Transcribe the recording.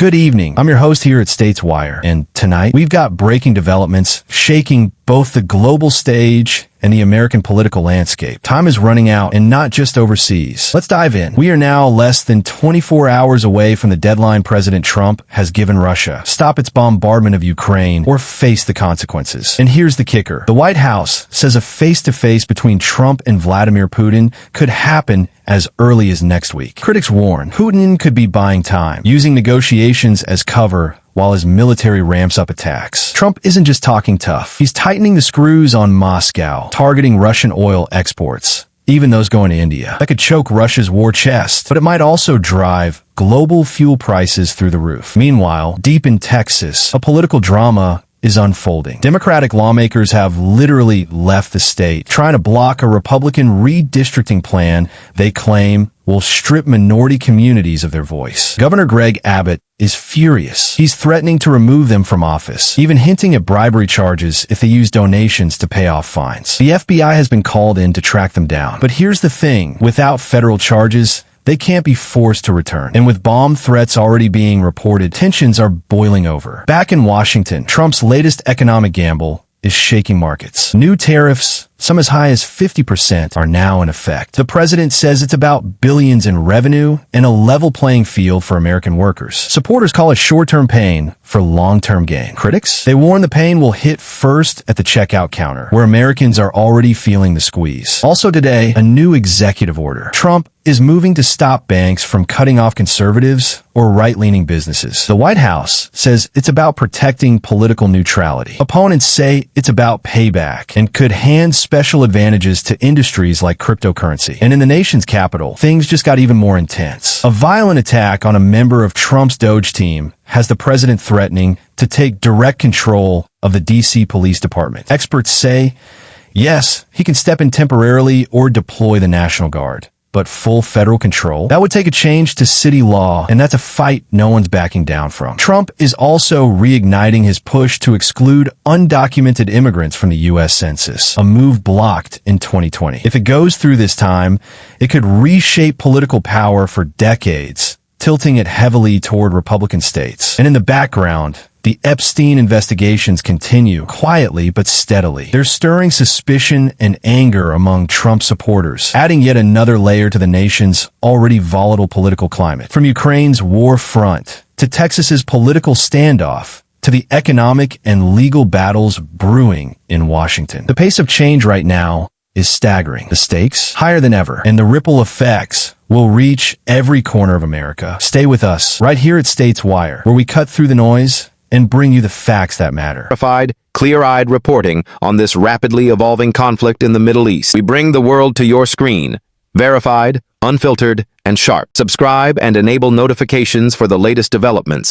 Good evening. I'm your host here at States Wire, and tonight we've got breaking developments shaking both the global stage and the American political landscape. Time is running out, and not just overseas. Let's dive in. We are now less than 24 hours away from the deadline President Trump has given Russia. Stop its bombardment of Ukraine or face the consequences. And here's the kicker. The White House says a face-to-face between Trump and Vladimir Putin could happen as early as next week. Critics warn Putin could be buying time, using negotiations as cover while his military ramps up attacks. Trump isn't just talking tough. He's tightening the screws on Moscow, targeting Russian oil exports, even those going to India. That could choke Russia's war chest, but it might also drive global fuel prices through the roof. Meanwhile, deep in Texas, a political drama is unfolding. Democratic lawmakers have literally left the state, trying to block a Republican redistricting plan they claim will strip minority communities of their voice. Governor Greg Abbott is furious. He's threatening to remove them from office, even hinting at bribery charges if they use donations to pay off fines. The FBI has been called in to track them down. But here's the thing. Without federal charges, they can't be forced to return. And with bomb threats already being reported, tensions are boiling over. Back in Washington, Trump's latest economic gamble is shaking markets. New tariffs, some as high as 50%, are now in effect. The president says it's about billions in revenue and a level playing field for American workers. Supporters call it short-term pain for long-term gain. Critics? They warn the pain will hit first at the checkout counter, where Americans are already feeling the squeeze. Also today, a new executive order. Trump is moving to stop banks from cutting off conservatives or right-leaning businesses. The White House says it's about protecting political neutrality. Opponents say it's about payback and could hand special advantages to industries like cryptocurrency. And in the nation's capital, things just got even more intense. A violent attack on a member of Trump's Doge team has the president threatening to take direct control of the D.C. Police Department. Experts say, yes, he can step in temporarily or deploy the National Guard. But full federal control? That would take a change to city law, and that's a fight no one's backing down from. Trump is also reigniting his push to exclude undocumented immigrants from the U.S. Census, a move blocked in 2020. If it goes through this time, it could reshape political power for decades, tilting it heavily toward Republican states. And in the background, the Epstein investigations continue quietly but steadily. They're stirring suspicion and anger among Trump supporters, adding yet another layer to the nation's already volatile political climate. From Ukraine's war front to Texas's political standoff to the economic and legal battles brewing in Washington. The pace of change right now is staggering. The stakes higher than ever, and the ripple effects will reach every corner of America. Stay with us right here at States Wire, where we cut through the noise and bring you the facts that matter. Verified, clear-eyed reporting on this rapidly evolving conflict in the Middle East. We bring the world to your screen. Verified, unfiltered, and sharp. Subscribe and enable notifications for the latest developments.